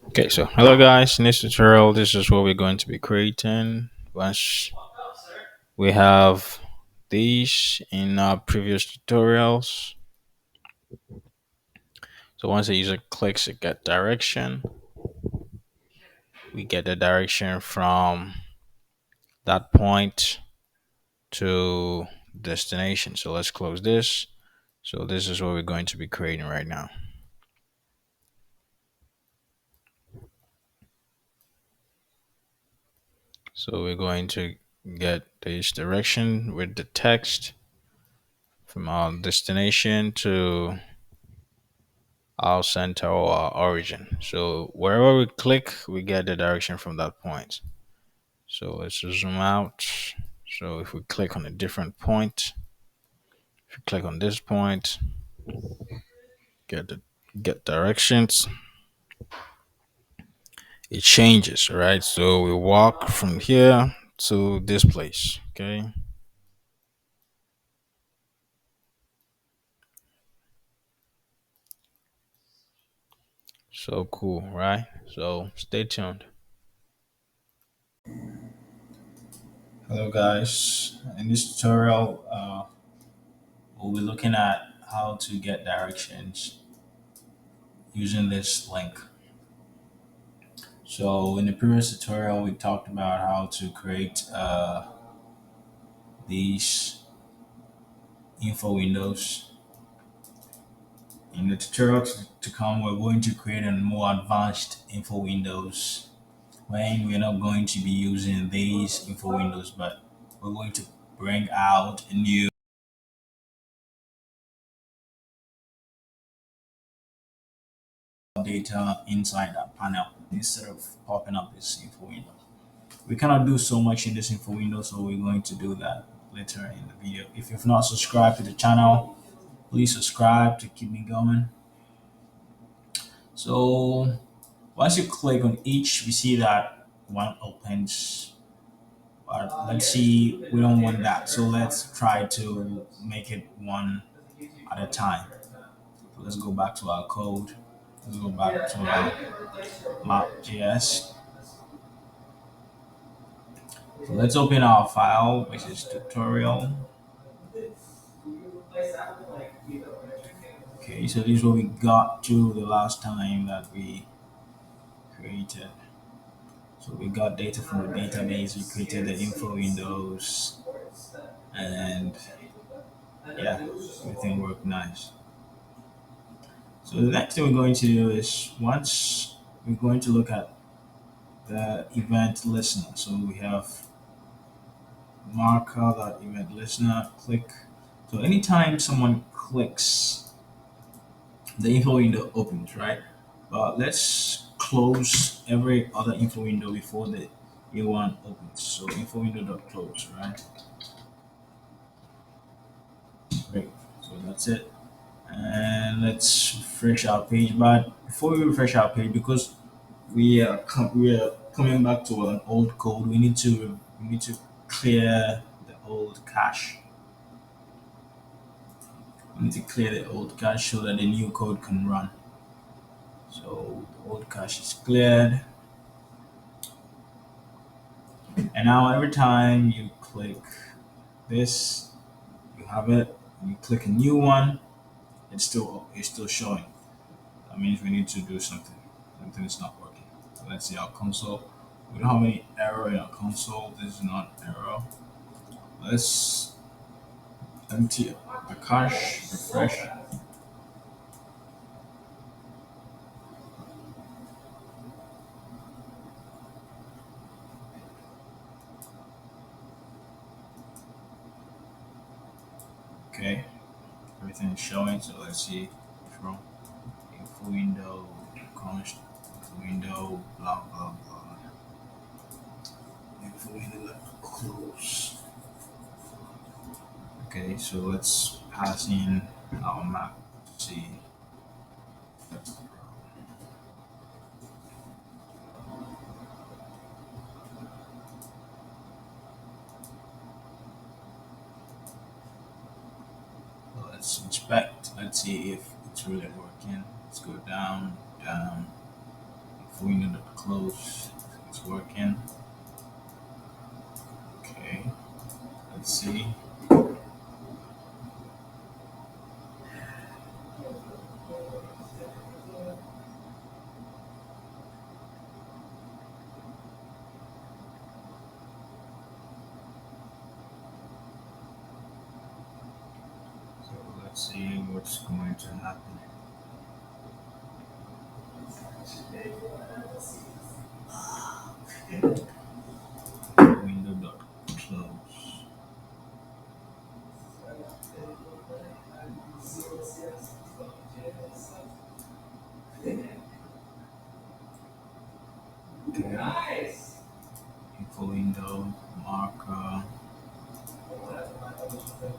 Okay, so hello guys, in this tutorial, this is what we're going to be creating. Once we have these in our previous tutorials, so once the user clicks a get direction, we get the direction from that point to destination. So let's close this. So this is what we're going to be creating right now. So we're going to get this direction with the text from our destination to our center or our origin. So wherever we click, we get the direction from that point. So let's zoom out. So if we click on a different point, if you click on this point, get the get directions, it changes, right? So we walk from here to this place. Okay. So cool, right? So stay tuned. Hello guys. In this tutorial, we'll be looking at how to get directions using this link. So in the previous tutorial, we talked about how to create these info windows. In the tutorial to come, we're going to create a more advanced info windows when we're not going to be using these info windows, but we're going to bring out a new data inside that panel instead of popping up this info window. We cannot do so much in this info window, so we're going to do that later in the video. If you've not subscribed to the channel, please subscribe to keep me going. So once you click on each, we see that one opens. But let's see, we don't want that. So let's try to make it one at a time. So let's go back to our code. Let's go back to our map.js. So let's open our file, which is tutorial. Okay, so this is what we got to the last time that we created. So we got data from the database, we created the info windows, and yeah, everything worked nice. So the next thing we're going to do is once we're going to look at the event listener. So we have marker that event listener, click. So anytime someone clicks, the info window opens, right? But let's close every other info window before the new one opens. So info window dot close, right? Great. So that's it. And let's refresh our page. But before we refresh our page, because we are coming back to an old code, we need to clear the old cache. We need to clear the old cache so that the new code can run. So the old cache is cleared, and now every time you click this, you have it. You click a new one, it's still showing. That means we need to do something. Something is not working. So let's see our console. We don't have any error in our console. This is not error. Let's empty the cache, refresh. Okay, everything is showing. So let's see from info window, const, info window, blah blah blah. Info window close. Okay, so let's pass in our map. See. Let's inspect. Let's see if it's really working. Let's go down, down, window that close. It's working. Okay, let's see. So let's see what's going to happen. Window dot close. Okay. Info window marker.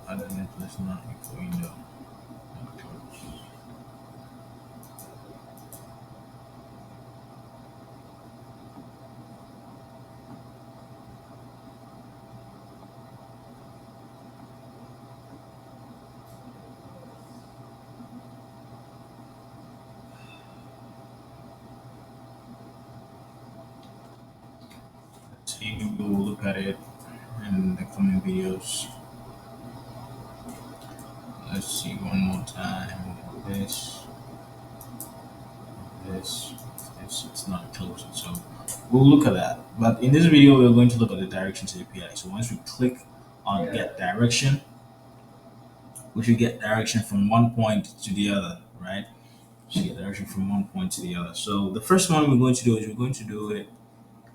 Add plus not info window. Close. Let's see. We will look at it in the coming videos. Let's see one more time. This, this, it's not closing. So we'll look at that. But in this video, we're going to look at the directions API. So once we click on get direction, we should get direction from one point to the other, right? We should get direction from one point to the other. So the first one we're going to do is we're going to do it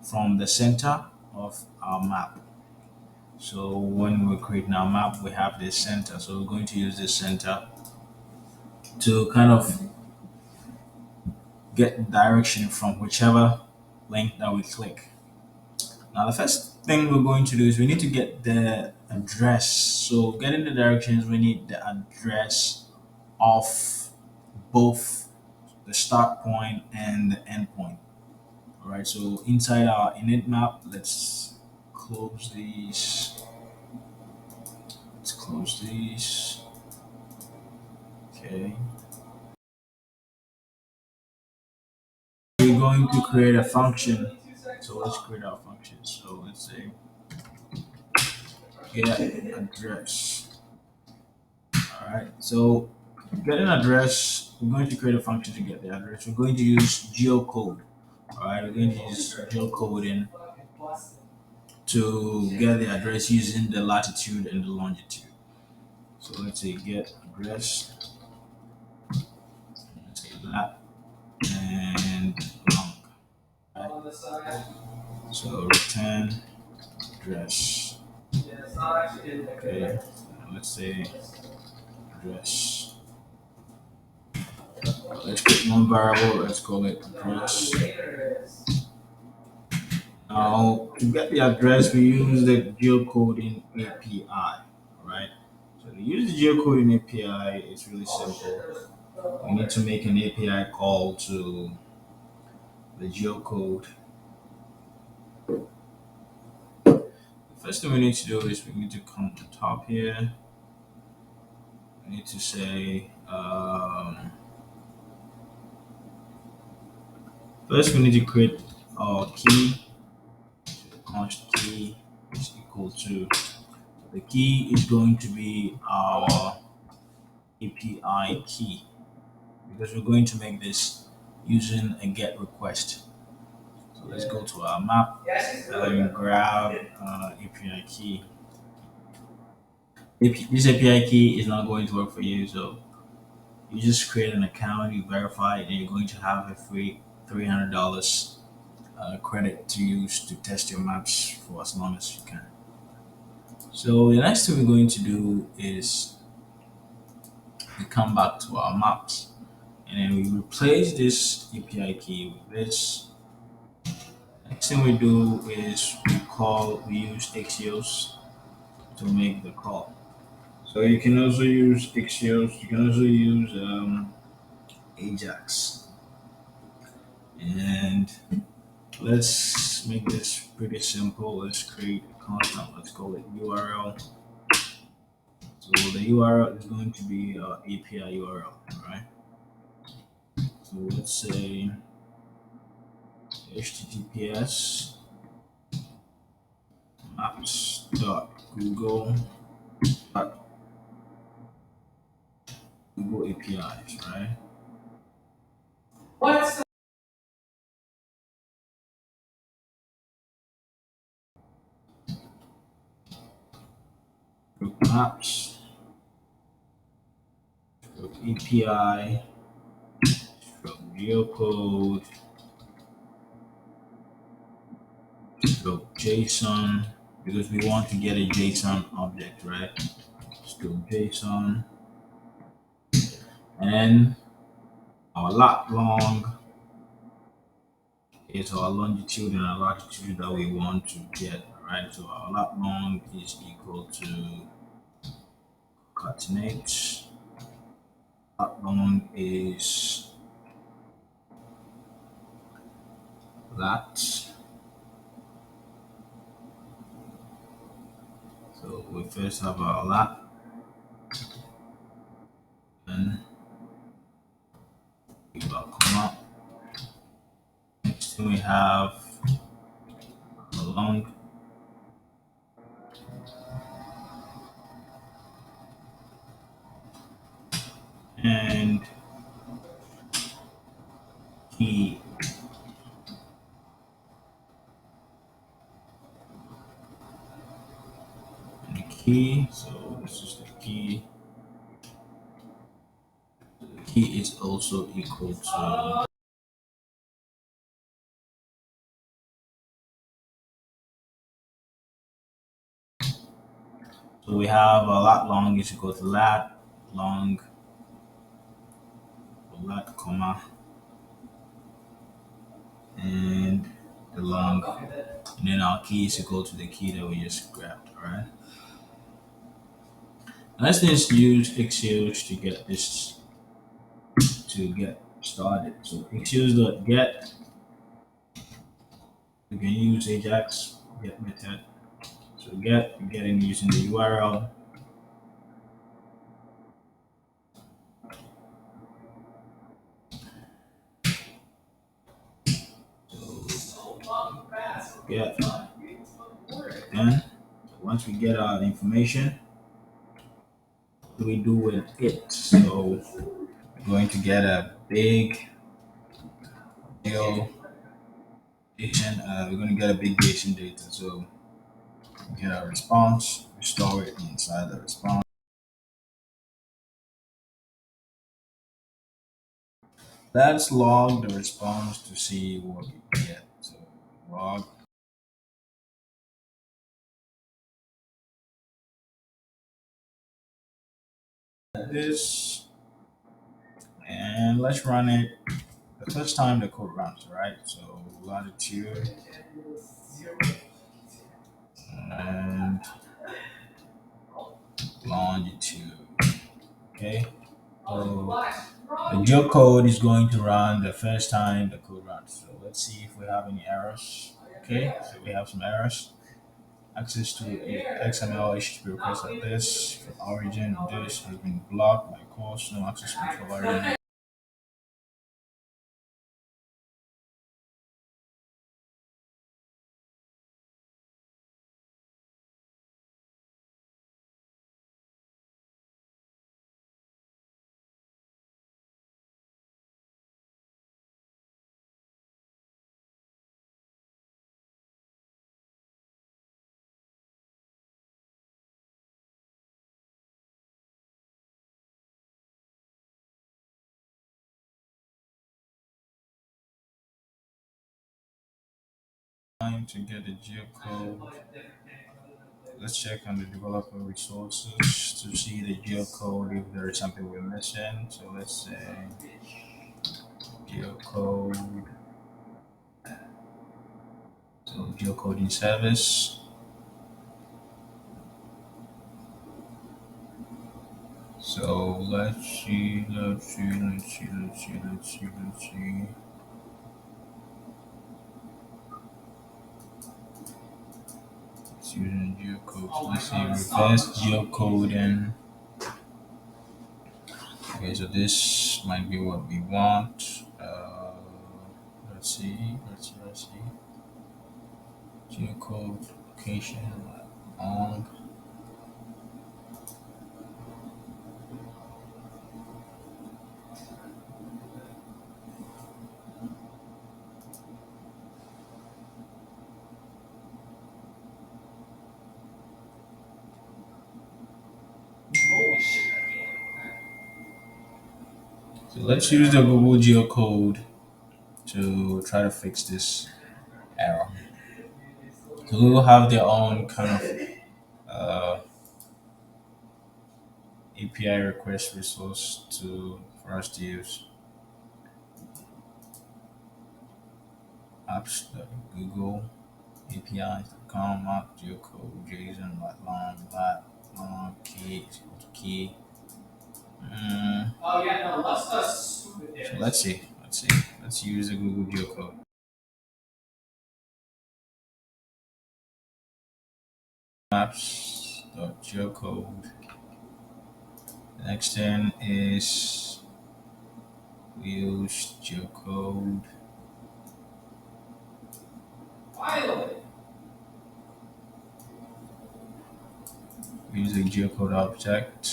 from the center of our map. So when we're creating our map, we have this center. So we're going to use this center to kind of get direction from whichever link that we click. Now, the first thing we're going to do is we need to get the address. So, getting the directions, we need the address of both the start point and the end point. All right. So, inside our init map, let's close these. Let's close these. Okay. We're going to create a function. So, let's create our function. So, let's say get address. All right. So get an address. We're going to create a function to get the address. We're going to use geocode. All right. We're going to use geocoding to get the address using the latitude and the longitude. So let's say get address. Let's say lat and long. Right? So return address. Okay. Let's say address. Let's create one variable. Let's call it address. Now, to get the address, we use the geocoding API, right? So to use the geocoding API, it's really simple. We need to make an API call to the geocode. The first thing we need to do is we need to come to the top here. We need to say, first we need to create our key. Const key is equal to, the key is going to be our API key, because we're going to make this using a get request. So let's go to our map and grab API key. This API key is not going to work for you, so you just create an account, you verify it, and you're going to have a free $300 credit to use to test your maps for as long as you can. So the next thing we're going to do is we come back to our maps and then we replace this API key with this. Next thing we do is we use Axios to make the call. So you can also use Axios, you can also use Ajax. And let's make this pretty simple. Let's create a constant, let's call it URL. So the URL is going to be API URL, right? So let's say https maps.google Google APIs, right? Google Maps, Google API, from geocode, stroke JSON, because we want to get a JSON object, right? Stroke JSON, and then our lat long is our longitude and our latitude that we want to get, right? So our lat long is equal to concatenate. Lat long is lat. So we first have our lat, then we got comma. Next thing we have a long, and key, and the key. So this is the key. The key is also equal to, so we have a lat long is equal to lat long, lat comma, and the long, and then our key is equal to the key that we just grabbed, alright? Let's just use Excels to get this, to get started. So Excels.get, you can use Ajax get method. So getting using the URL. Get, then once we get our information, what do we do with it? So we're going to get a big deal, we're going to get a big JSON data. So we get our response, we store it inside the response. Let's log the response to see what we get. So log this, and let's run it the first time the code runs, right? So latitude and longitude. Okay. So the geocode is going to run the first time the code runs. So let's see if we have any errors. Okay, so we have some errors. Access to XML HTTP request like this from origin of this has been blocked by course, no access control origin. Trying to get the geocode. Let's check on the developer resources to see the geocode if there is something we're missing. So let's say geocode, so geocoding service. So let's see, let's see, let's see, let's see, let's see, let's see. It's using geocode. So let's see, reverse geocoding. Okay, so this might be what we want. Let's see. Geocode location on. So let's use the Google Geocode to try to fix this error. So Google have their own kind of API request resource to for us to use. Apps.google API.com map geocode JSON long key equal to key. So let's use the Google Geocode. Maps.geocode. The next thing is we use geocode. We use a geocode object.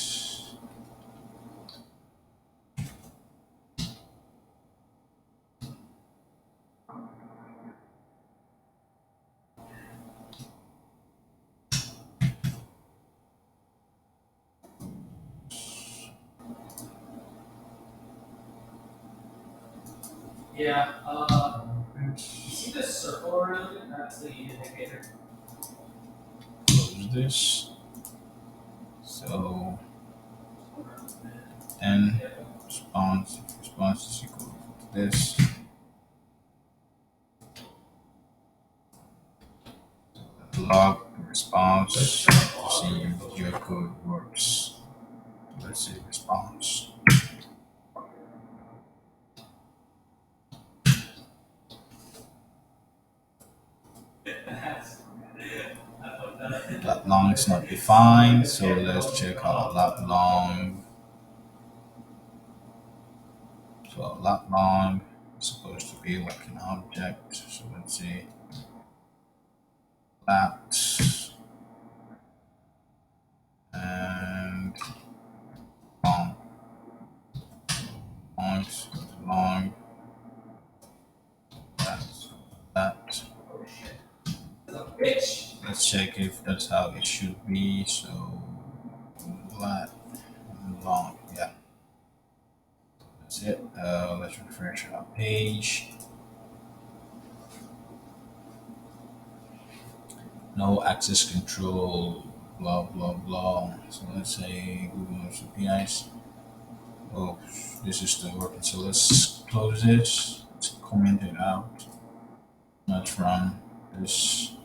Close this. So then response is equal to this. Log response to see if your code works. Let's see response. Lat long is not defined, so let's check out lat long. So lat long is supposed to be like an object. So let's see lat and long. Long that. Let's check if that's how it should be. So lat and long, yeah. That's it. Let's refresh our page. No access control, blah blah blah. So let's say Google APIs. Oh, this is still working. So let's close this. Let's comment it out. Let's run this.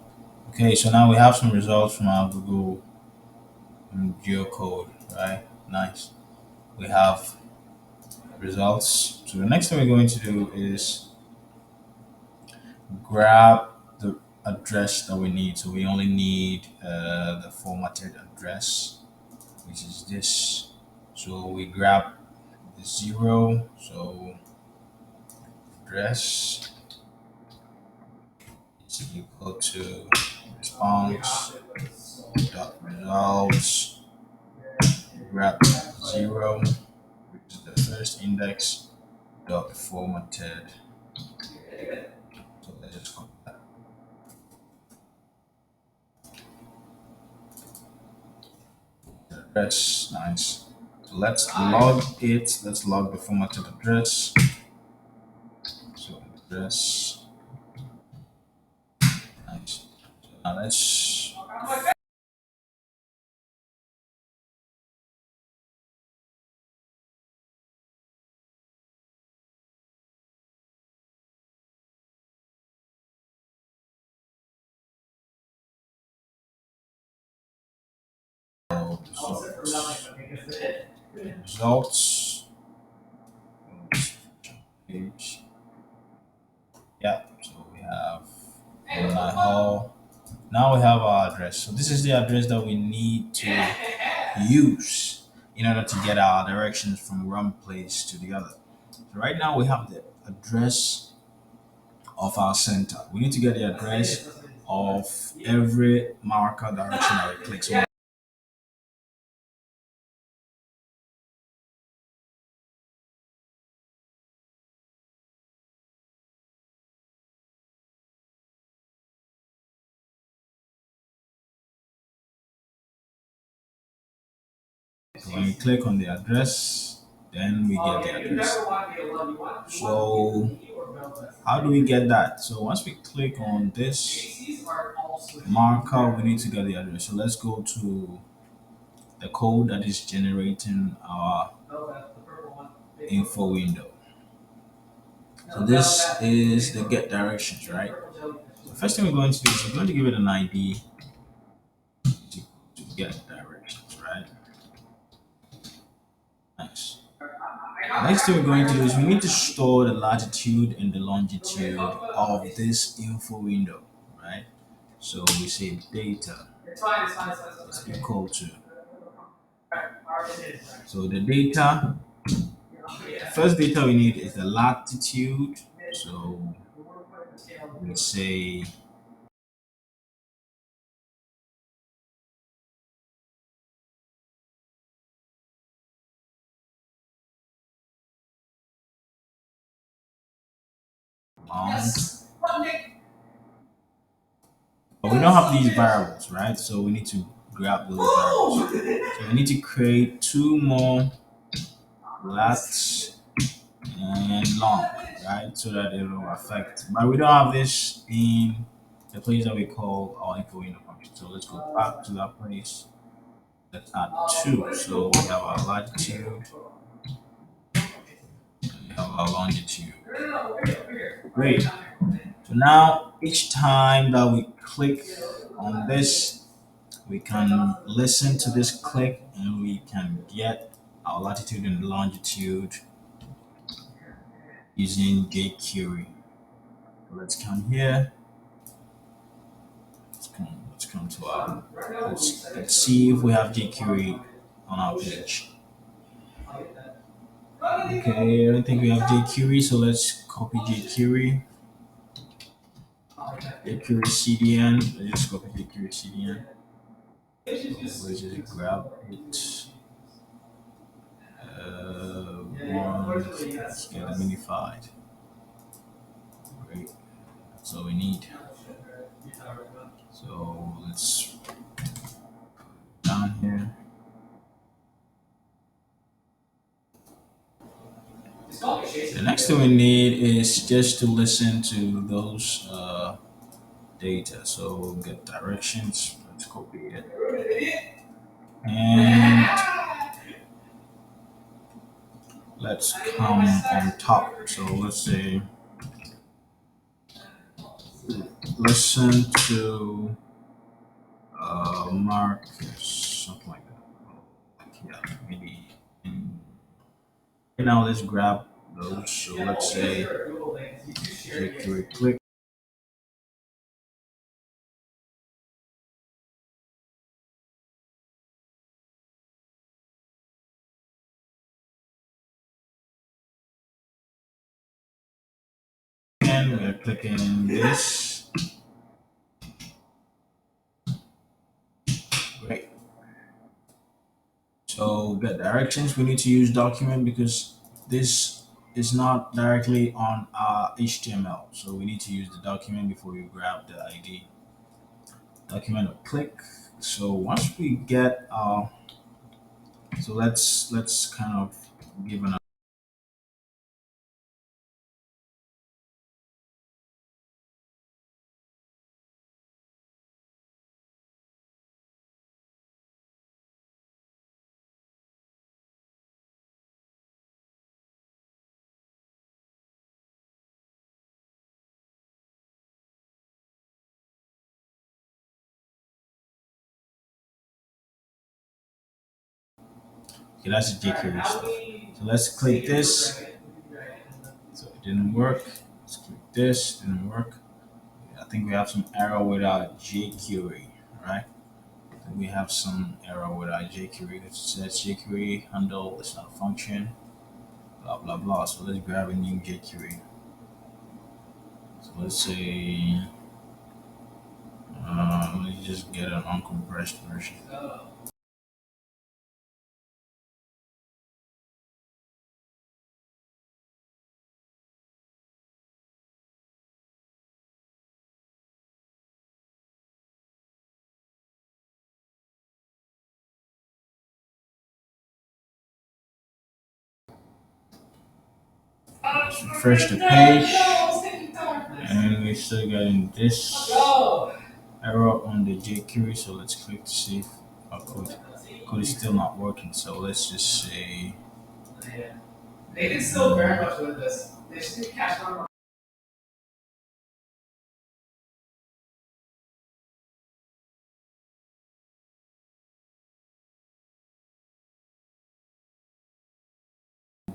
Okay, so now we have some results from our Google geocode, right? Nice. We have results. So the next thing we're going to do is grab the address that we need. So we only need the formatted address, which is this. So we grab the 0. So address is equal to response dot results. Grab 0, which is the first index dot formatted. So let's just copy that. Address, nice. So let's log it. Let's log the formatted address. So address, nice. So now let's results page. Yeah, so we have online hall. Now we have our address. So this is the address that we need to use in order to get our directions from one place to the other. So right now we have the address of our center. We need to get the address of every marker direction that we click. So when we click on the address, then we get the address. So how do we get that? So once we click on this marker, we need to get the address. So let's go to the code that is generating our info window. So this is the get directions, right? The first thing we're going to do is we're going to give it an ID to, to get directions, right? Nice. Next thing we're going to do is we need to store the latitude and the longitude of this info window, right? So we say data is equal to. So the data, first data we need is the latitude. So we say amount. But we don't have these variables, right? So we need to grab those variables. So we need to create two more lats and long, right? So that it will affect. But we don't have this in the place that we call our info window function. So let's go back to that place. Let's add two. So we have our latitude, we have our longitude. Great. So now each time that we click on this, we can listen to this click and we can get our latitude and longitude using jQuery. Let's come here. Let's come to our. Let's see if we have jQuery on our page. Okay, I don't think we have jQuery, so let's copy jQuery. jQuery CDN. Let's just copy jQuery CDN. So let's just grab it. Let's get it minified. Great. That's all we need. So let's down here. The next thing we need is just to listen to those data. So get directions. Let's copy it. And let's come on top. So let's say listen to Marcus, something like that. Yeah, maybe. And now let's grab those. So let's say click. And we're clicking this. Great. So get directions. We need to use document because this is not directly on our HTML. So we need to use the document before we grab the ID. Document or click. So once we get so let's kind of give an okay, that's the jQuery stuff. So let's click this. So it didn't work. Let's click this. Didn't work. I think we have some error with our jQuery, right? We have some error with our jQuery. It says jQuery handle is not a function, blah blah blah. So let's grab a new jQuery. So let's say, let me just get an uncompressed version. Let's refresh the page, and we're still getting this error on the jQuery. So let's click to see if our code is still not working. So let's just say they can still very much with this. They just need cash on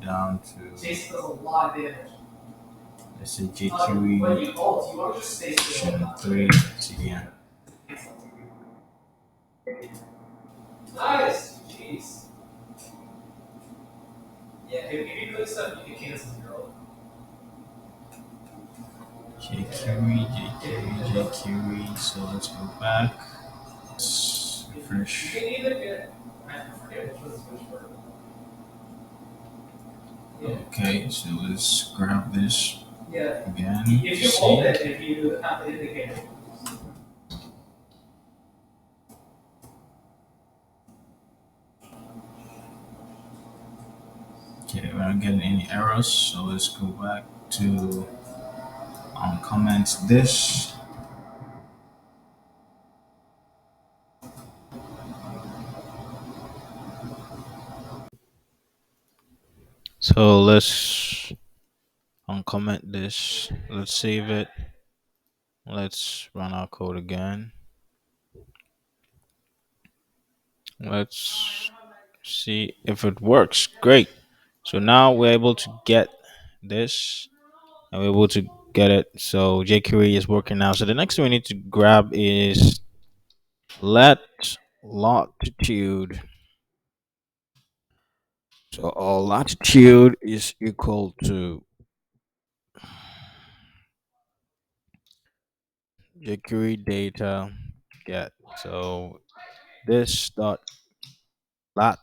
down to. Jason does a lot of damage. Let's say jQuery version 3 again. Nice. Jeez. Yeah, if you do this stuff, you can cancel your jQuery, jQuery. So let's go back. Refresh. Okay, so let's grab this again. If you hold it, if you have the indicator. Okay, we're not getting any errors, so let's go back to comment this. So let's uncomment this. Let's save it. Let's run our code again. Let's see if it works. Great. So now we're able to get this and we're able to get it. So jQuery is working now. So the next thing we need to grab is let latitude. So our latitude is equal to jQuery data get. So this dot lat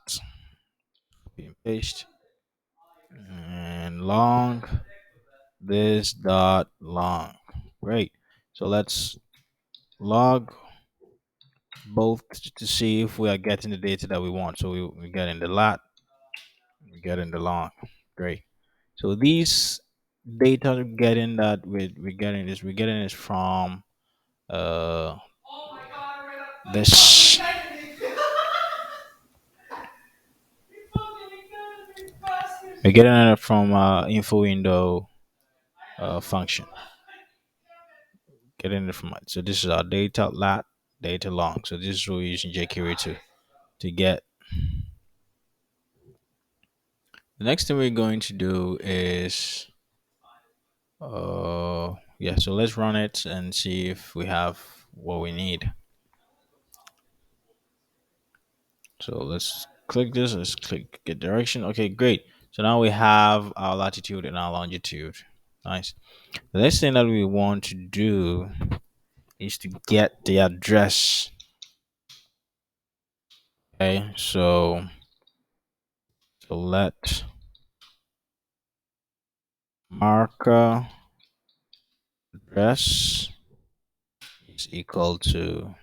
copy and paste and long this dot long. Great. So let's log both to see if we are getting the data that we want. So we're getting the lat, we're getting the long. Great. So these data we're getting is from uh this we're getting it from info window function. Getting it from so this is our data lat data long. So this is what we're using jQuery to get. The next thing we're going to do is yeah, so let's run it and see if we have what we need. So let's click this, let's click get direction. Okay, great. So now we have our latitude and our longitude. Nice. The next thing that we want to do is to get the address. Okay, so let marker address is equal to,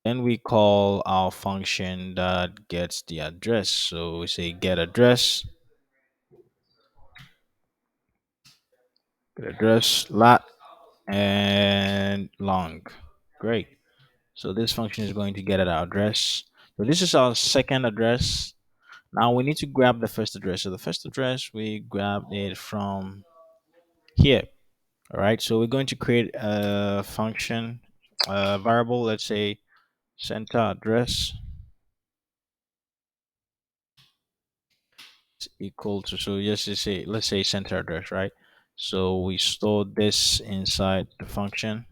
then we call our function that gets the address. So we say get address lat and long. Great. So this function is going to get at our address. So this is our second address. Now we need to grab the first address. So the first address we grabbed it from here. All right. So we're going to create a function, a variable. Let's say center address is equal to. So just to say, let's say center address, right? So we store this inside the function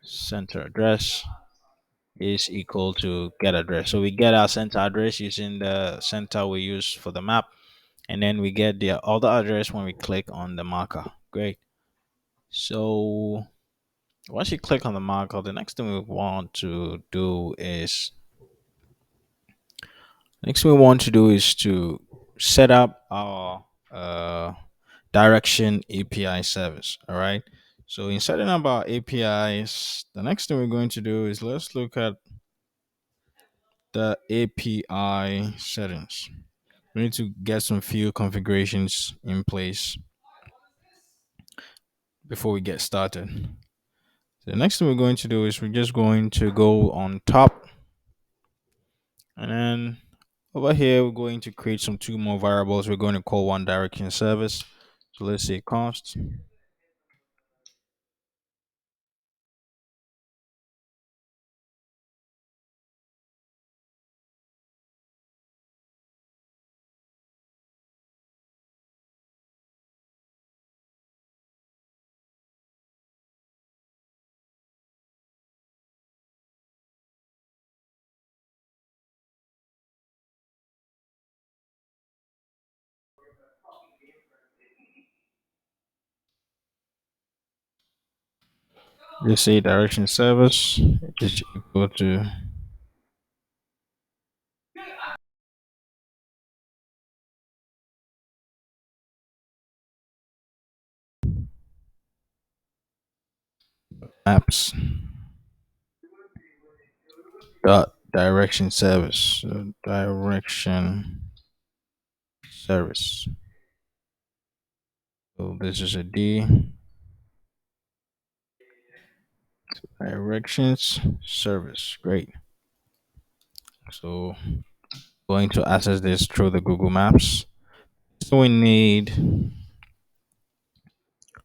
center address is equal to get address. So we get our center address using the center we use for the map, and then we get the other address when we click on the marker. Great. So once you click on the model, the next thing we want to do is to set up our direction API service. All right. So in setting up our APIs, the next thing we're going to do is let's look at the API settings. We need to get some few configurations in place before we get started. So the next thing we're going to do is we're just going to go on top, and then over here we're going to create some two more variables. We're going to call one direction service. So let's say const. Let's say direction service is equal to apps dot direction service. So direction service. So this is a D directions service. Great. So going to access this through the Google Maps. So we need,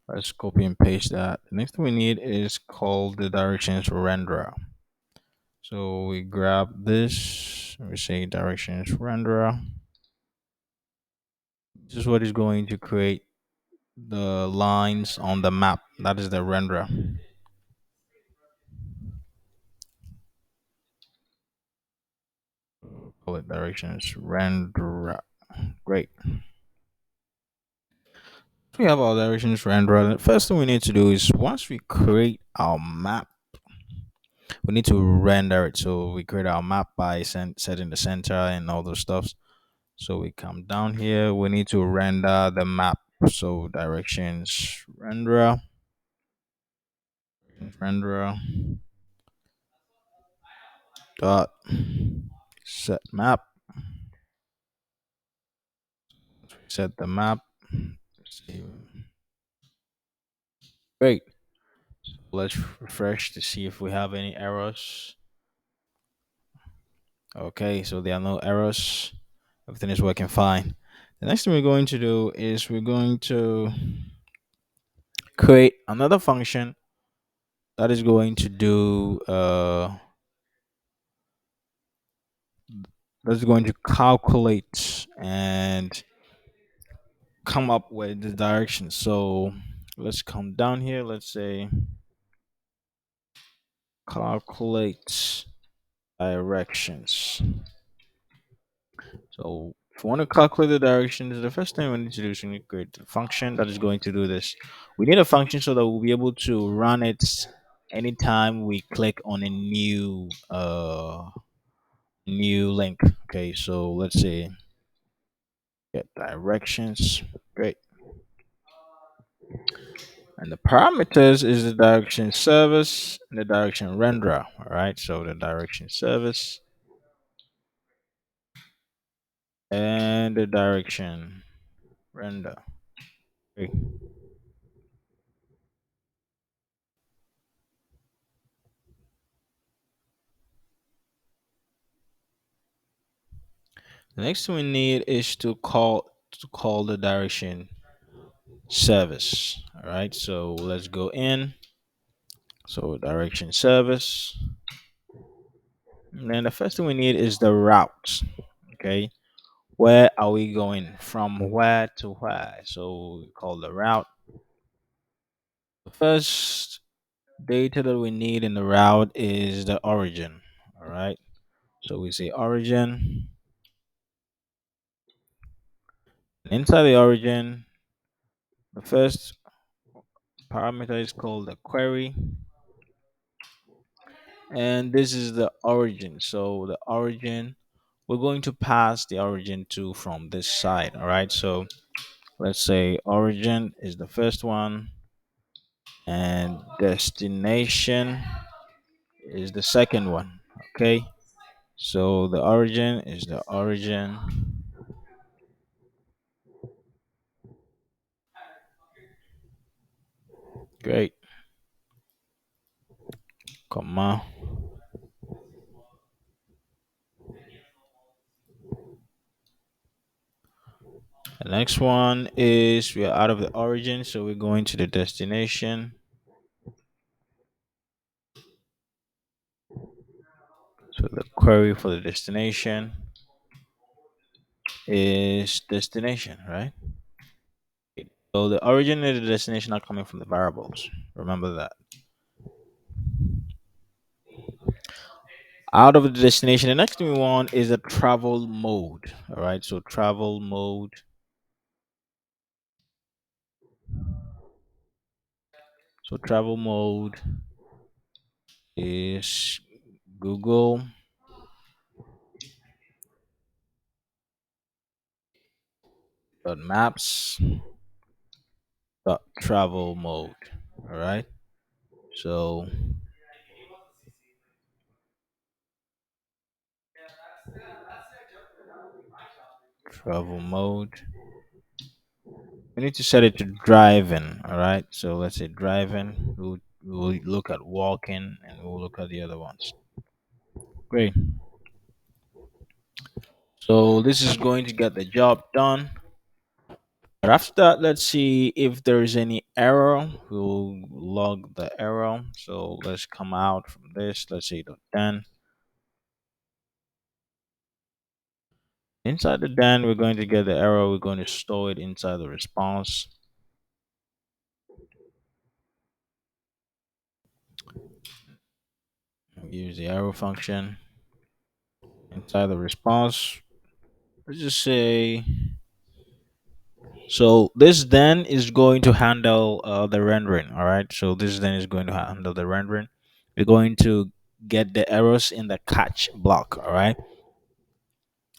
let's copy and paste that. The next thing we need is called the directions renderer. So we grab this, we say directions renderer. This is what is going to create the lines on the map. That is the renderer. Call it directions renderer. Great. We have our directions renderer. The first thing we need to do is once we create our map, we need to render it. So we create our map by setting the center and all those stuff. So we come down here, we need to render the map. So directions renderer dot set map. Set the map. Save. Great. Let's refresh to see if we have any errors. Okay, so there are no errors. Everything is working fine. The next thing we're going to do is we're going to create another function that is going to do that's going to calculate and come up with the direction. So let's come down here. Let's say calculate directions. So if we want to calculate the directions, the first thing we need to do is we need to create a function that is going to do this. We need a function so that we'll be able to run it anytime we click on a new link. Okay, so let's say get directions. Great. And the parameters is the direction service and the direction renderer. All right, so the direction service and the direction render. Great. The next thing we need is to call the direction service. All right, so let's go in. So direction service, and then the first thing we need is the route. Okay, where are we going from where to where? So we call the route. The first data that we need in the route is the origin. All right, so we say origin. And inside the origin, the first parameter is called the query, and this is the origin. So the origin, we're going to pass the origin to from this side. All right. So let's say origin is the first one, and destination is the second one. Okay. So the origin is the origin. Great. Comma. The next one is we are out of the origin, so we're going to the destination. So the query for the destination is destination, right? So the origin and the destination are coming from the variables. Remember that. Out of the destination, the next thing we want is a travel mode. All right. So travel mode. So travel mode is Google Maps travel mode. All right. So travel mode. We need to set it to driving. All right. So let's say driving. We'll look at walking and we'll look at the other ones. Great. So this is going to get the job done. But after that, let's see if there is any error. We'll log the error. So let's come out from this. Let's say .den. Inside the den, we're going to get the error. We're going to store it inside the response. Use the arrow function inside the response. Let's just say, so this then is going to handle the rendering. All right. So this then is going to handle the rendering. We're going to get the errors in the catch block. All right.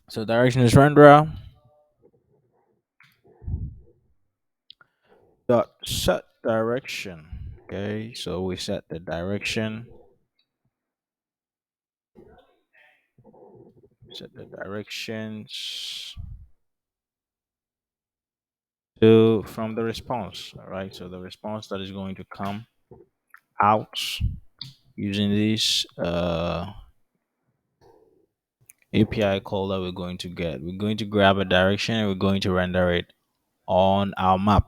So direction is renderer dot set direction. Okay. So we set the direction. Set the directions to from the response. All right. So the response that is going to come out using this API call that we're going to get. We're going to grab a direction and we're going to render it on our map.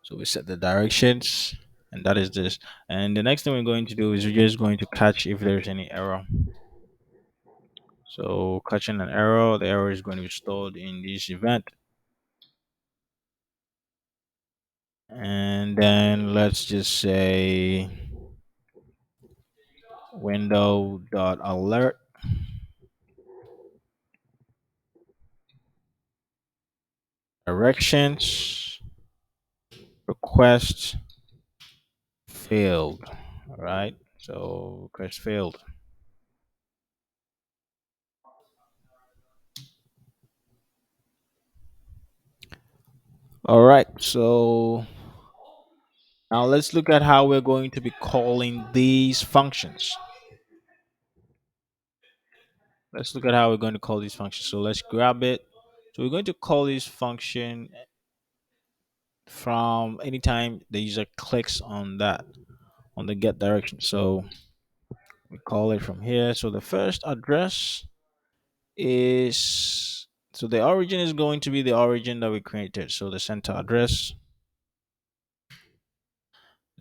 So we set the directions, and that is this. And the next thing we're going to do is we're just going to catch if there's any error. So catching an error, the error is going to be stored in this event. And then let's just say window.alert directions request failed. All right. So request failed. All right. So now let's look at how we're going to be calling these functions. Let's look at how we're going to call these functions. So let's grab it. So we're going to call this function from anytime the user clicks on that, on the get direction. So we call it from here. So the first address is, so the origin is going to be the origin that we created. So the center address.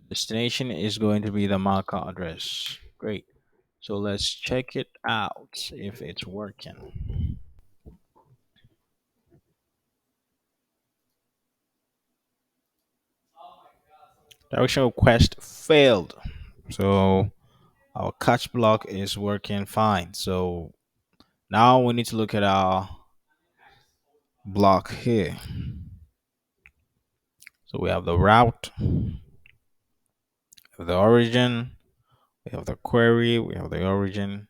Destination is going to be the marker address. Great. So let's check it out if it's working. Direction request failed. So our catch block is working fine. So now we need to look at our block here. So we have the route, the origin, we have the query, we have the origin,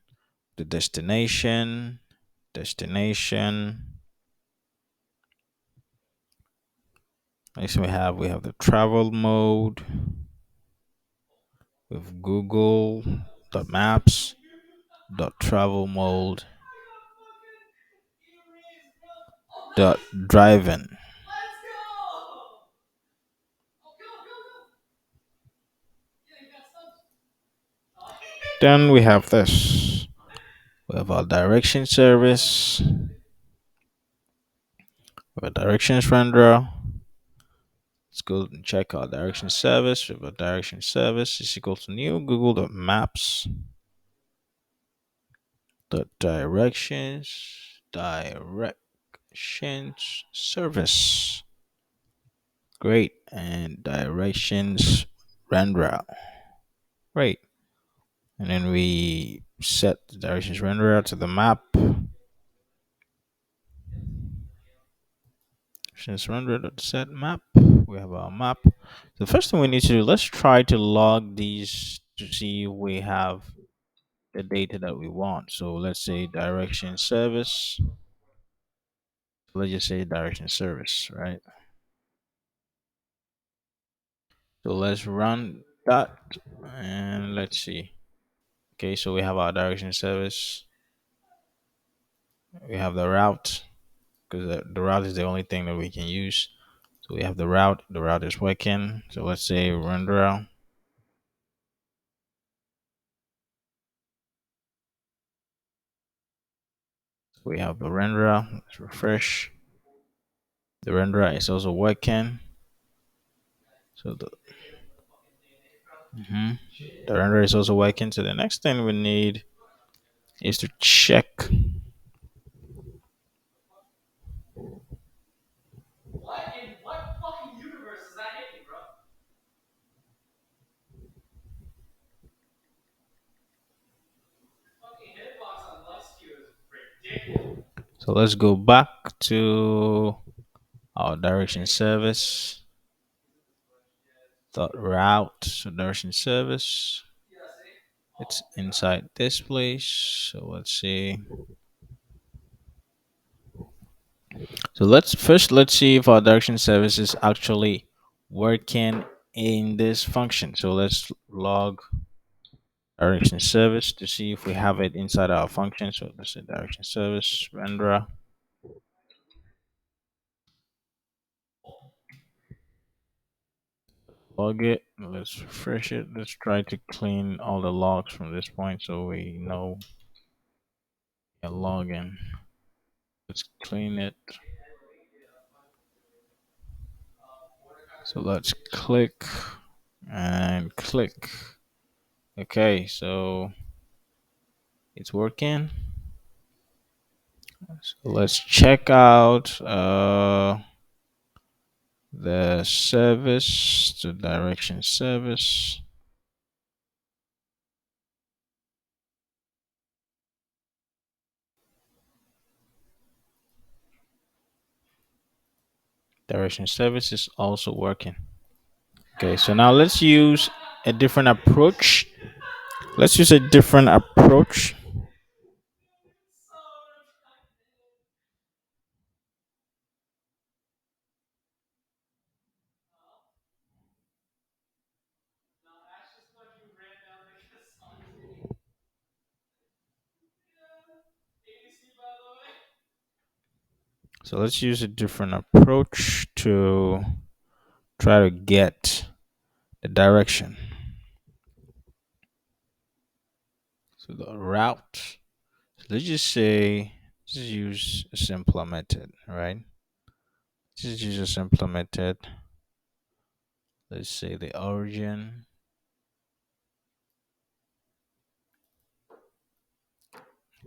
the destination. Next we have the travel mode with Google, the maps, dot travel mode, dot driving. Then we have this. We have our direction service, we have a directions renderer. Let's go and check our direction service. We have a direction service is equal to new Google Maps. The directions service. Great. And directions renderer. Great. And then we set the directions renderer to the map. Directions renderer set map. We have our map. The first thing we need to do, let's try to log these to see if we have the data that we want. So let's say direction service. Let's just say direction service, right? So let's run that and let's see. Okay, so we have our direction service. We have the route because the route is the only thing that we can use. So we have the route. The route is working. So let's say run the route. We have the renderer. Let's refresh. The renderer is also working. So the renderer is also working. So the next thing we need is to check. So let's go back to our direction service. Dot route. So direction service. It's inside this place. So let's see. So let's see if our direction service is actually working in this function. So let's log direction service to see if we have it inside our function. So let's say direction service renderer. Log it. Let's refresh it. Let's try to clean all the logs from this point so we know a login. Let's clean it. So let's click and click. Okay, so it's working. So let's check out the service, the direction service. Direction service is also working. Okay, so now let's use a different approach. Let's use a different approach. So let's use a different approach to try to get the direction. So the route. So let's just say, just use a simpler method, right? Just use a simpler method. Let's say the origin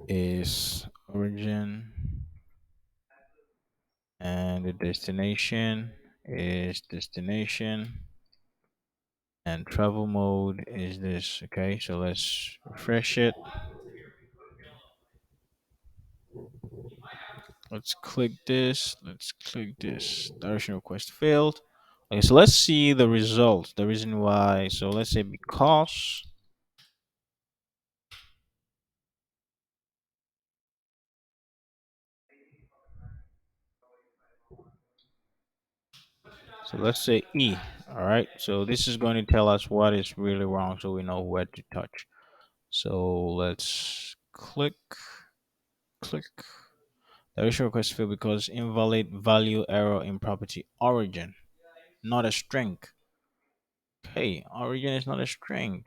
is origin and the destination is destination and travel mode is this. Okay, so let's refresh it. Let's click this. Let's click this. Direction request failed. Okay, so let's see the results. The reason why. So let's say because. So let's say E. All right. So this is going to tell us what is really wrong, so we know where to touch. So let's click. The issue request failed because invalid value error in property origin, not a string. Okay, origin is not a string.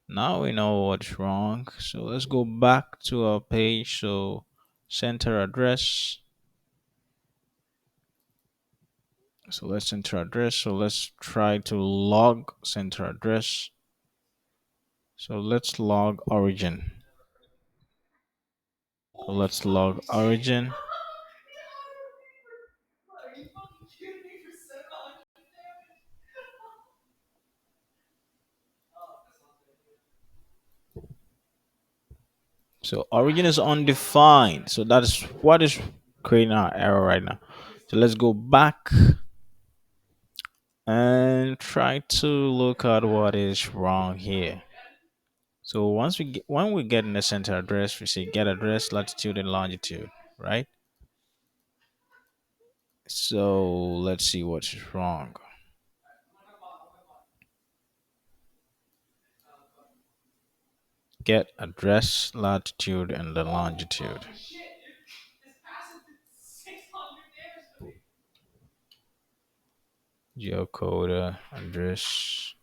Now we know what's wrong. So let's go back to our page. So center address. So let's enter address. So let's try to log center address. So let's log origin. So let's log origin. So origin is undefined. So that is what is creating our error right now. So let's go back and try to look at what is wrong here. So when we get in the center address, we say get address, latitude and longitude, right? So let's see what's wrong. Get address, latitude, and the longitude. Geocode address.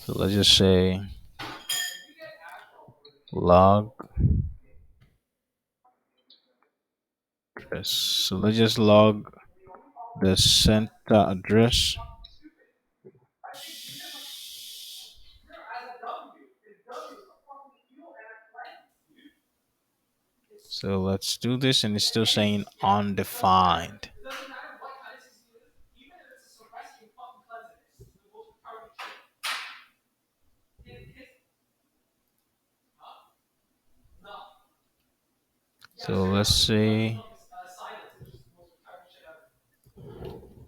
So let's just say log address. So let's just log the center address. So let's do this, and it's still saying undefined. So let's see.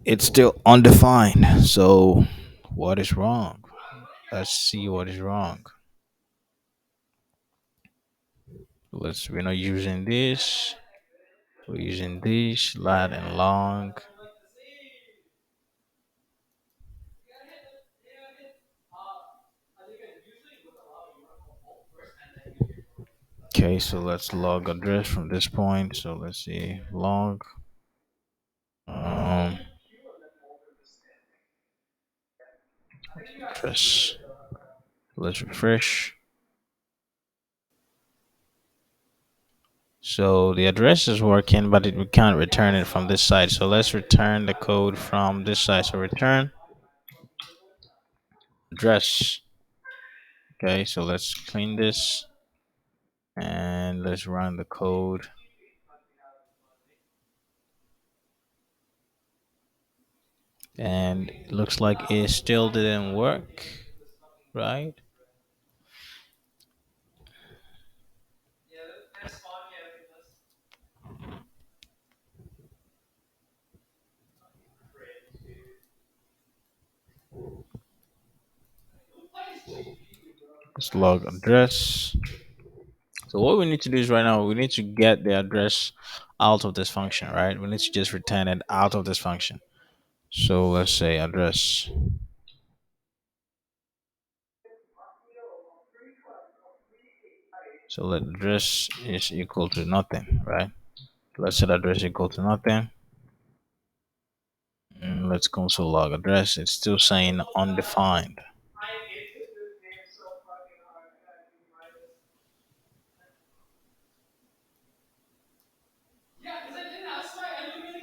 It's still undefined. So what is wrong? Let's see what is wrong. We're not using this. We're using this lat and long. Okay, so let's log address from this point. So let's see log um address. Let's refresh. So the address is working, but we can't return it from this side. So let's return the code from this side. So return address. Okay, so let's clean this and let's run the code. And it looks like it still didn't work, right? Let's log address. So what we need to do is right now we need to get the address out of this function, right? We need to just return it out of this function. So let's say address. So let address is equal to nothing, right? Let's set address equal to nothing. And let's console log address. It's still saying undefined.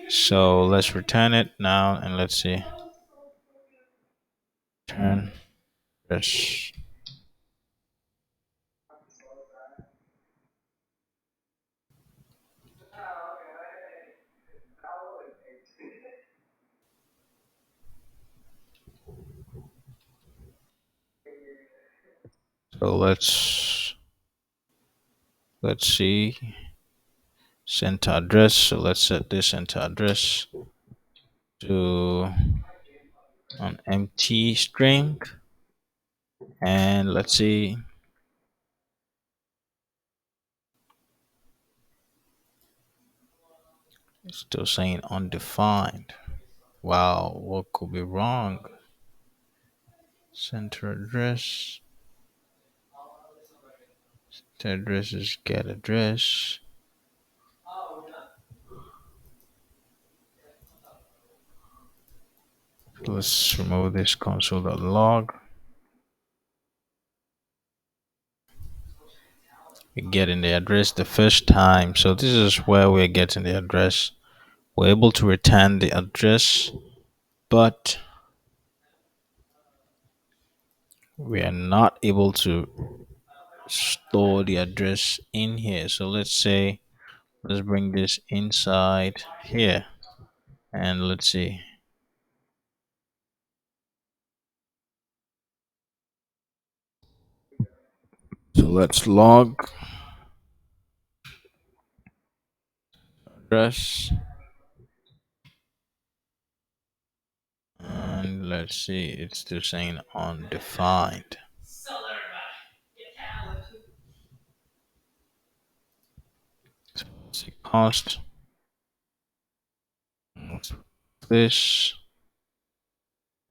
So let's return it now and let's see. Return address. So Let's see, center address. So let's set this center address to an empty string, and let's see, it's still saying undefined. Wow, what could be wrong? Center address. The address is get address. Let's remove this console.log. We're getting the address the first time. So this is where we're getting the address. We're able to return the address, but we are not able to store the address in here. So let's say, let's bring this inside here, and let's see. So let's log address, and let's see, it's still saying undefined. So let's see cost this,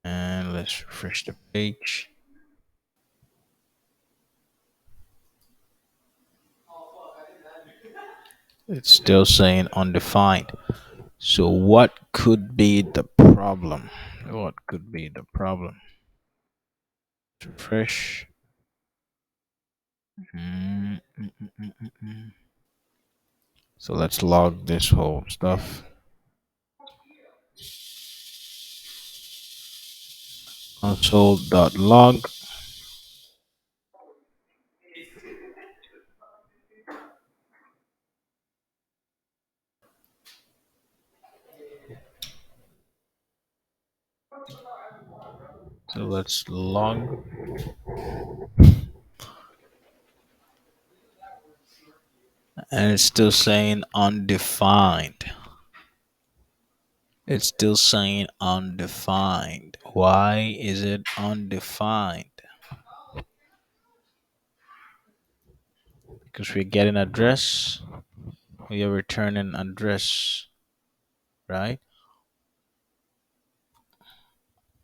and let's refresh the page. It's still saying undefined. So what could be the problem? What could be the problem? Refresh. Mm, mm, mm, mm, mm, mm. So let's log this whole stuff. Console.log. So let's log, and it's still saying undefined. It's still saying undefined. Why is it undefined? Because we're getting address, we are returning address, right?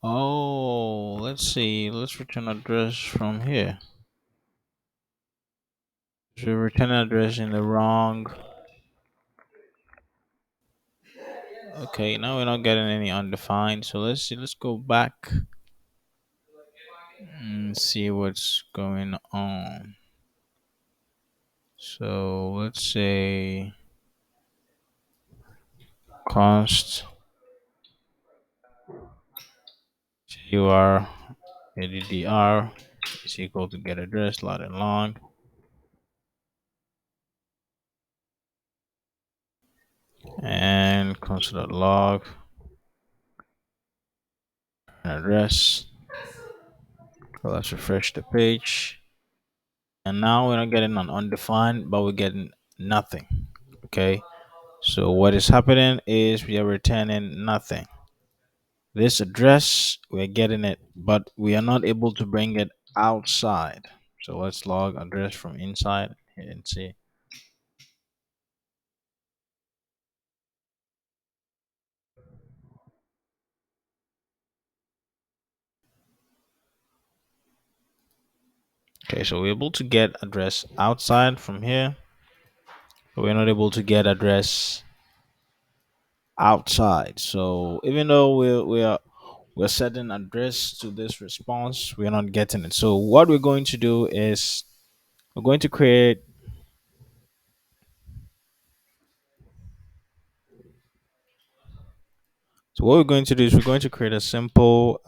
Oh, let's see. Let's return address from here. So we return address in the wrong. Okay, now we're not getting any undefined. So let's see. Let's go back and see what's going on. So let's say const gur addr is equal to get address loud and long, and console.log address. So let's refresh the page, and now we're not getting an undefined, but we're getting nothing. Okay, so what is happening is we are returning nothing. This address, we're getting it, but we are not able to bring it outside. So let's log address from inside here and see. Okay, so we're able to get address outside from here, but we're not able to get address outside. So even though we're setting address to this response, we're not getting it. So what we're going to do is we're going to create, so what we're going to do is we're going to create a simple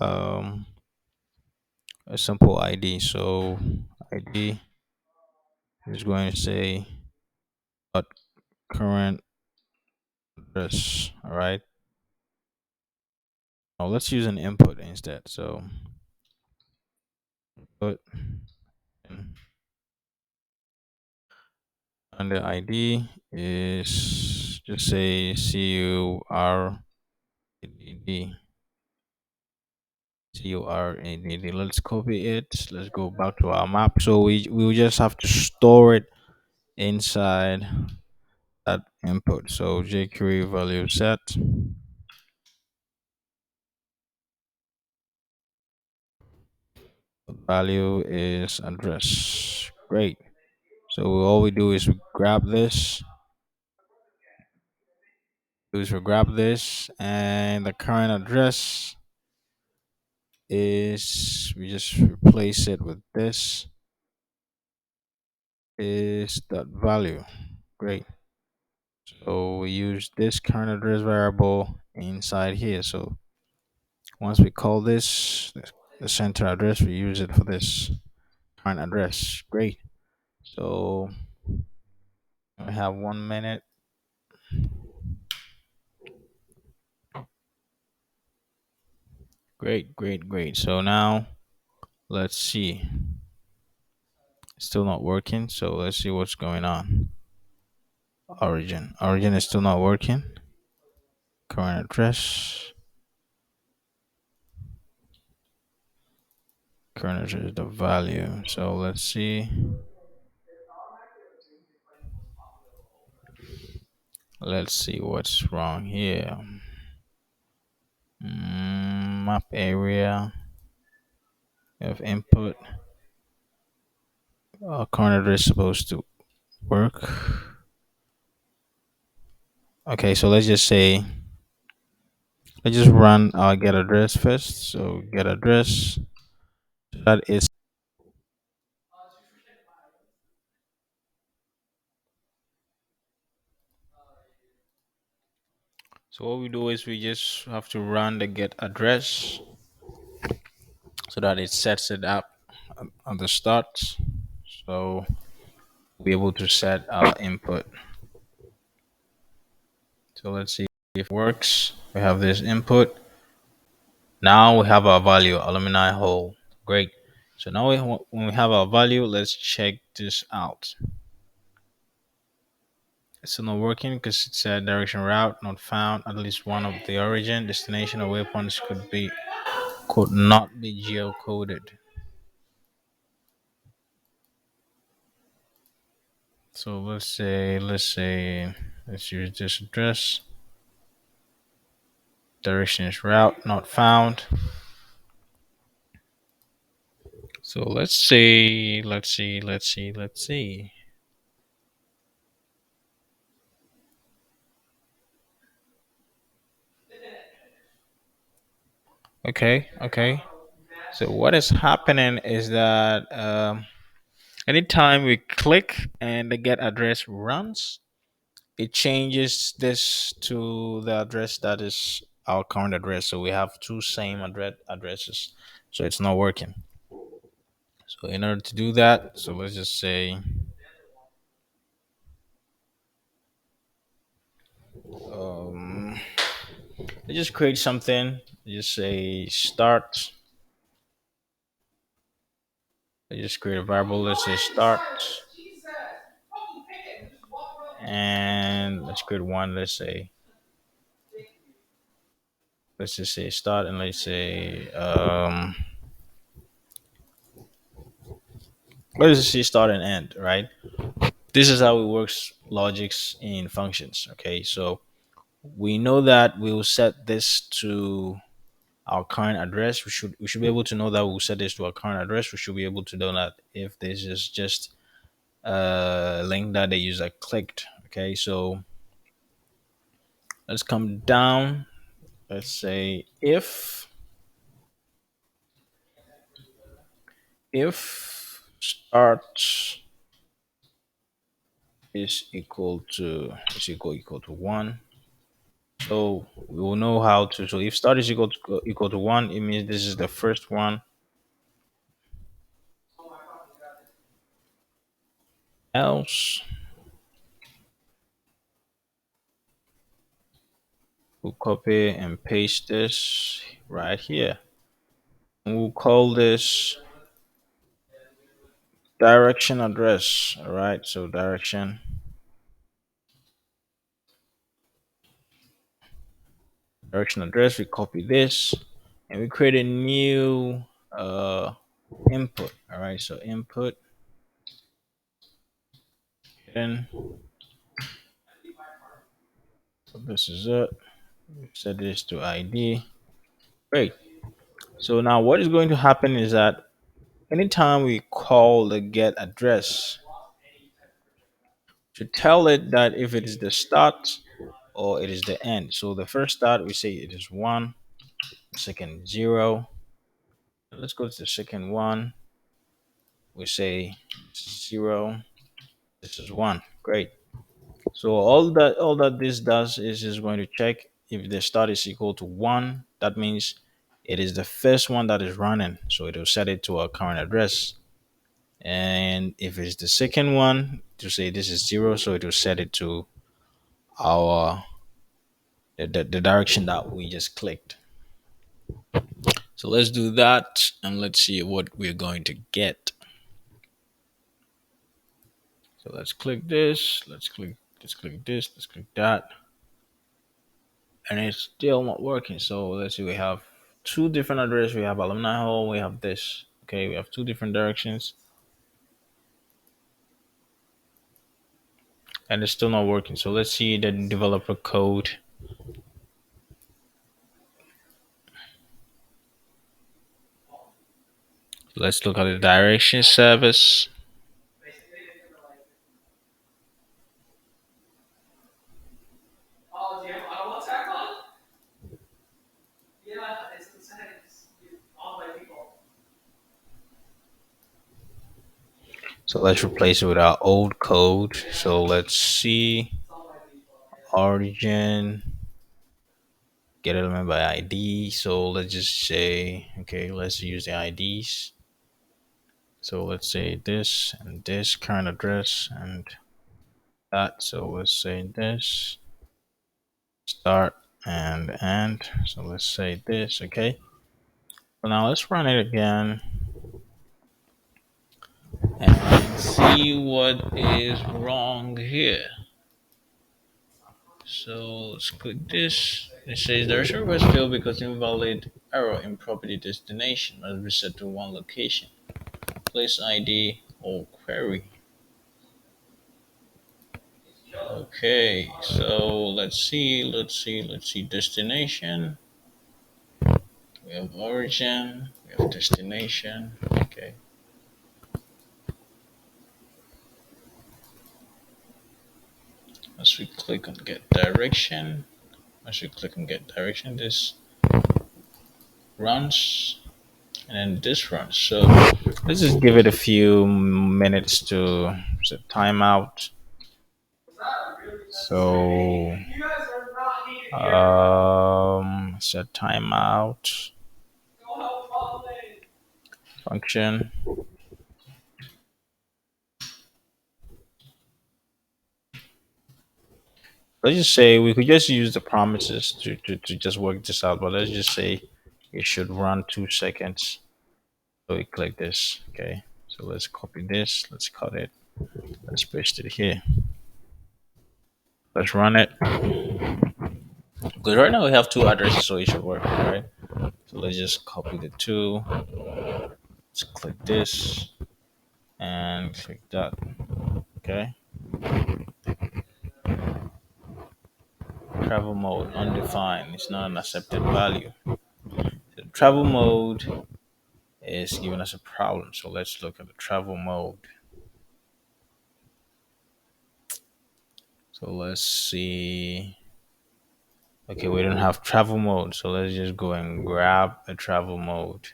ID. So ID is going to say dot current address. All right. Now let's use an input instead. So put in And the ID is just say CURADD. CURADD. Let's copy it. Let's go back to our map. So we will just have to store it inside that input. So jQuery value set value is address. Great. So all we do is we grab this, and the current address is we just replace it with this is that value. Great. So we use this current address variable inside here. So once we call this the center address, we use it for this current address. Great. So I have 1 minute. Great, great, great. So now let's see. Still not working. So let's see what's going on. Origin. Origin is still not working. Current address. Current address is the value. So let's see. Let's see what's wrong here. Map area of input. Current address is supposed to work. Okay, so let's just run our get address first. So get address that is. So what we do is we just have to run the get address so that it sets it up on the start. So we'll be able to set our input. So let's see if it works. We have this input. Now we have our value, alumni hole. Great. So now when we have our value, let's check this out. It's still not working because it said direction route not found. At least one of the origin, destination, or waypoints could not be geocoded. So let's use this address. Direction is route not found. So let's see. Okay. So what is happening is that anytime we click and the get address runs, it changes this to the address that is our current address. So we have two same addresses. So it's not working. So in order to do that, so let's just say um, let's just create something. Just say start. Let's just create a variable. Let's say start, and let's create one. Let's just say start, and let's just say start and end. Right. This is how it works. Logics in functions. Okay. So we know that we will set this to our current address. We should be able to know that we'll set this to our current address. We should be able to know that if this is just a link that the user clicked. Okay, so let's come down. Let's say if start is equal to 1. So we will know how to. So if start is equal to 1, it means this is the first one. Else we'll copy and paste this right here. And we'll call this direction address. All right, so direction direction address. We copy this and we create a new uh, input. All right, so input, then so this is it. Set this to ID. Great. So now what is going to happen is that anytime we call the get address, to tell it that if it is the start or it is the end. So the first start we say it is one, second zero. Let's go to the second one. We say zero. This is one. Great. So all that this does is just going to check if the start is equal to one. That means it is the first one that is running. So it will set it to our current address. And if it's the second one, to say this is zero, so it will set it to our the direction that we just clicked. So let's do that and let's see what we're going to get. So let's click this, let's click this, let's click that. And it's still not working. So let's see, we have two different addresses. We have alumni hall, we have this. Okay, we have two different directions and it's still not working. So let's see the developer code. Let's look at the direction service. So let's replace it with our old code. So let's see origin, get element by ID. So let's just say, okay, let's use the IDs. So let's say this and this current address and that. So let's say this start and end. So let's say this, okay. So now let's run it again and see what is wrong here. So let's click this. It says the request failed because invalid error in property destination must be set to one location. Place ID or query. Okay, so let's see destination. We have origin, we have destination. Okay. As we click on get direction, this runs and then this runs. So let's just give it a few minutes to set timeout. So set timeout function. Let's just say we could just use the promises to just work this out, but let's just say it should run 2 seconds. So we click this. Okay. So let's copy this, let's cut it, let's paste it here. Let's run it. Because right now we have two addresses, so it should work, right? So let's just copy the two. Let's click this and click that. Okay. Travel mode undefined. It's not an accepted value. The travel mode is giving us a problem. So let's look at the travel mode. So let's see. Okay, we don't have travel mode. So let's just go and grab a travel mode.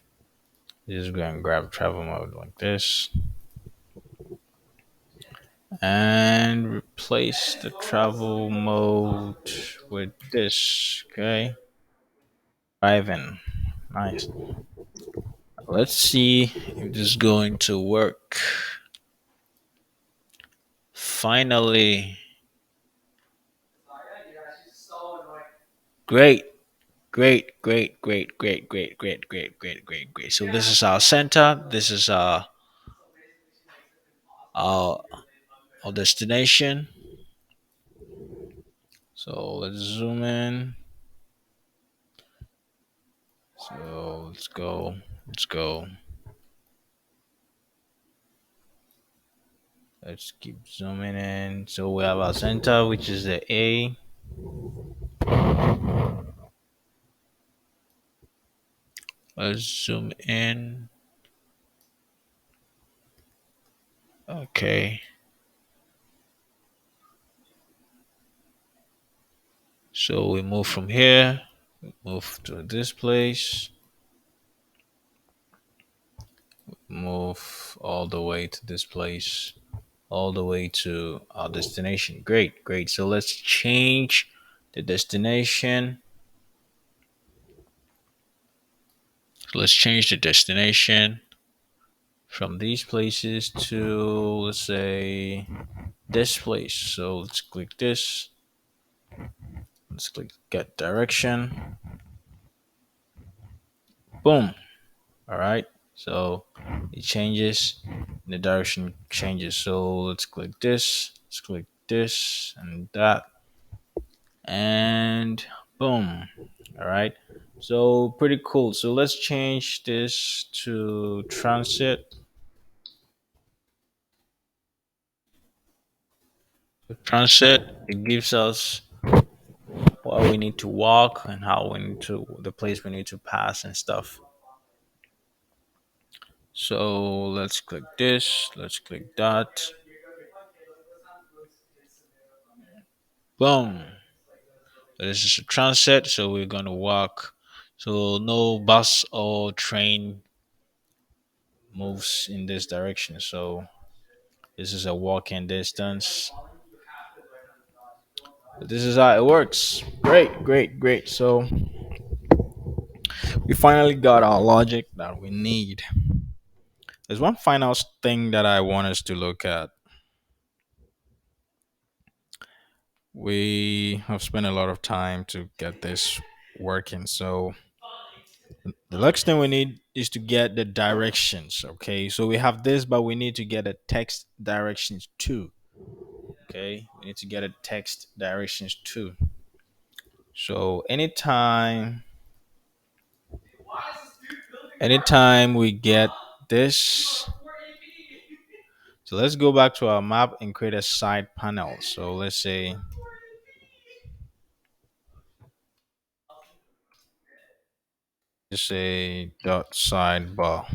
Just go and grab travel mode like this. And replace the travel mode with this. Okay. Driving. Nice. Let's see if this is going to work. Finally. Great. Great, great, great, great, great, great, great, great, great, great. So this is our center. This is our, our destination. So let's zoom in. So let's go. Let's go. Let's keep zooming in. So we have our center, which is the A. Let's zoom in. Okay. So we move from here, move to this place, move all the way to this place, all the way to our destination. Great, great. So let's change the destination. So let's change the destination from these places to, let's say, this place. So let's click this. Let's click get direction. Boom. All right. So it changes, the direction changes. So let's click this. Let's click this and that. And boom. All right. So pretty cool. So let's change this to transit. Transit, it gives us what we need to walk and how we need to, the place we need to pass and stuff. So let's click this. Let's click that. Boom. So this is a transit. So we're going to walk. So no bus or train moves in this direction. So this is a walking distance. This is how it works. Great, great, great. So we finally got our logic that we need. There's one final thing that I want us to look at. We have spent a lot of time to get this working. So the next thing we need is to get the directions. Okay. So we have this, but we need to get a text directions too. Okay. We need to get a text directions too. So anytime we get this, so let's go back to our map and create a side panel. So let's say dot sidebar.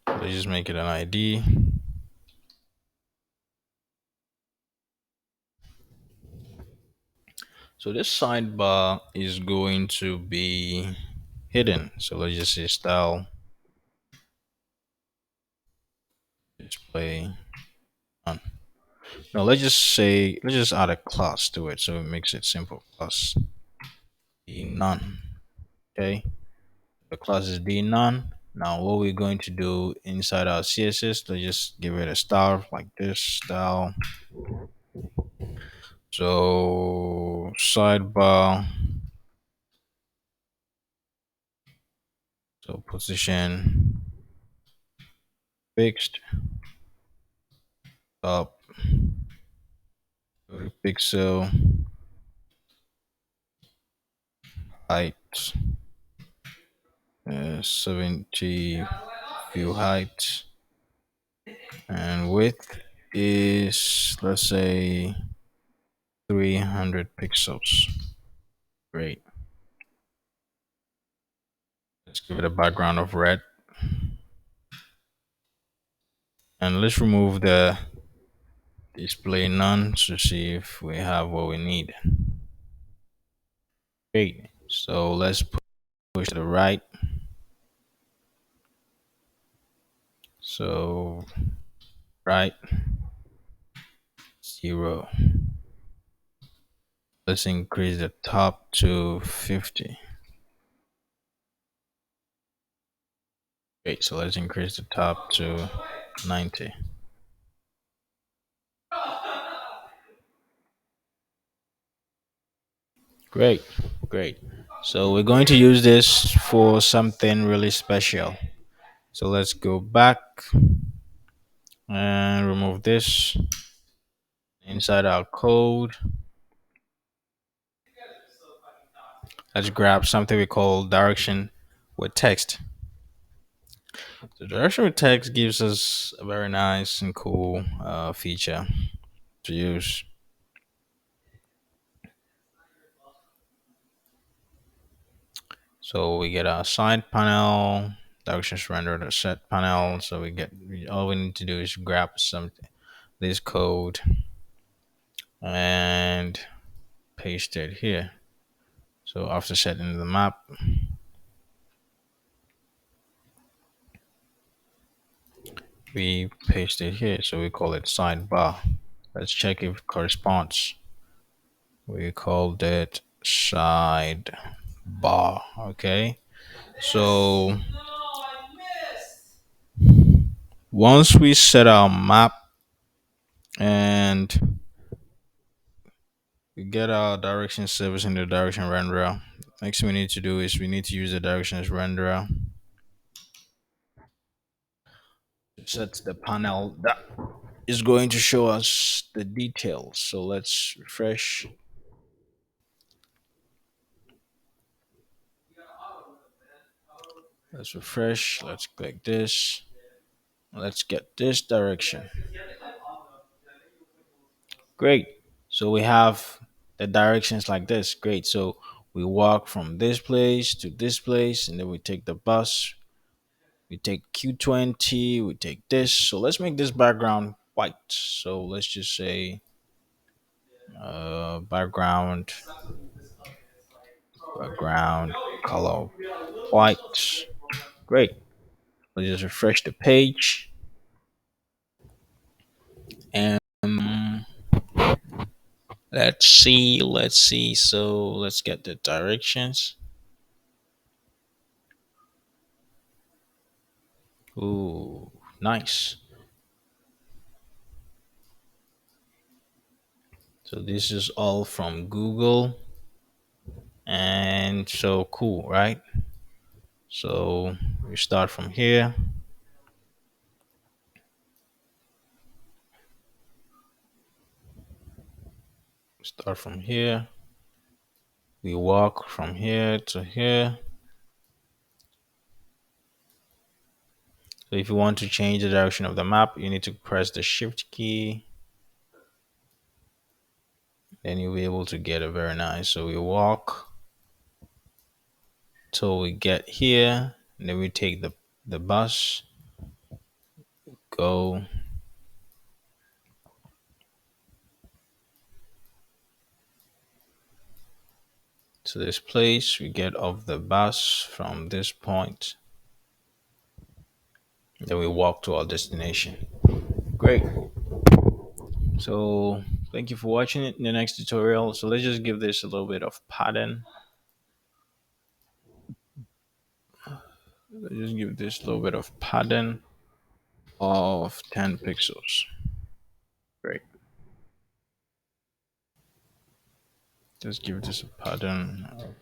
Let's just make it an ID. So this sidebar is going to be hidden. So let's just say style display none. No, let's just add a class to it so it makes it simple. Class D none. Okay. The class is D none. Now what we're going to do inside our CSS, let's just give it a style like this style. So sidebar. So position fixed up pixel height 70 view height and width is, let's say, 300 pixels. Great. Let's give it a background of red and let's remove the display none to see if we have what we need. Great. So let's push to the right. So right 0. Let's increase the top to 50. Great. So let's increase the top to 90. Great, great. So we're going to use this for something really special. So let's go back and remove this inside our code. Let's grab something we call direction with text. The direction with text gives us a very nice and cool feature to use. So we get a side panel, directions rendered a set panel. So all we need to do is grab some this code and paste it here. So after setting the map, we paste it here. So we call it sidebar. Let's check if it corresponds. We called it sidebar. Okay. So once we set our map and we get our direction service in the direction renderer, next thing we need to do is we need to use the directions renderer to set the panel that is going to show us the details. So let's refresh. Let's refresh. Let's click this. Let's get this direction. Great. So we have the directions like this. Great. So we walk from this place to this place, and then we take the bus. We take Q20. We take this. So let's make this background white. So let's just say background background color white. Great. Let's just refresh the page and let's see. So let's get the directions. Ooh, nice. So this is all from Google, and so cool, right? So we start from here. Start from here. We walk from here to here. So if you want to change the direction of the map, you need to press the shift key. Then you'll be able to get it very nice. So we walk till we get here. And then we take the bus, go to this place. We get off the bus from this point. Then we walk to our destination. Great. So thank you for watching it in the next tutorial. So let's just give this a little bit of pattern. Let's just give this a little bit of pattern of 10 pixels. Great. Just give this a pattern of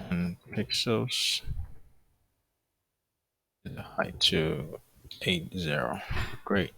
10 pixels. The height to 80. Great.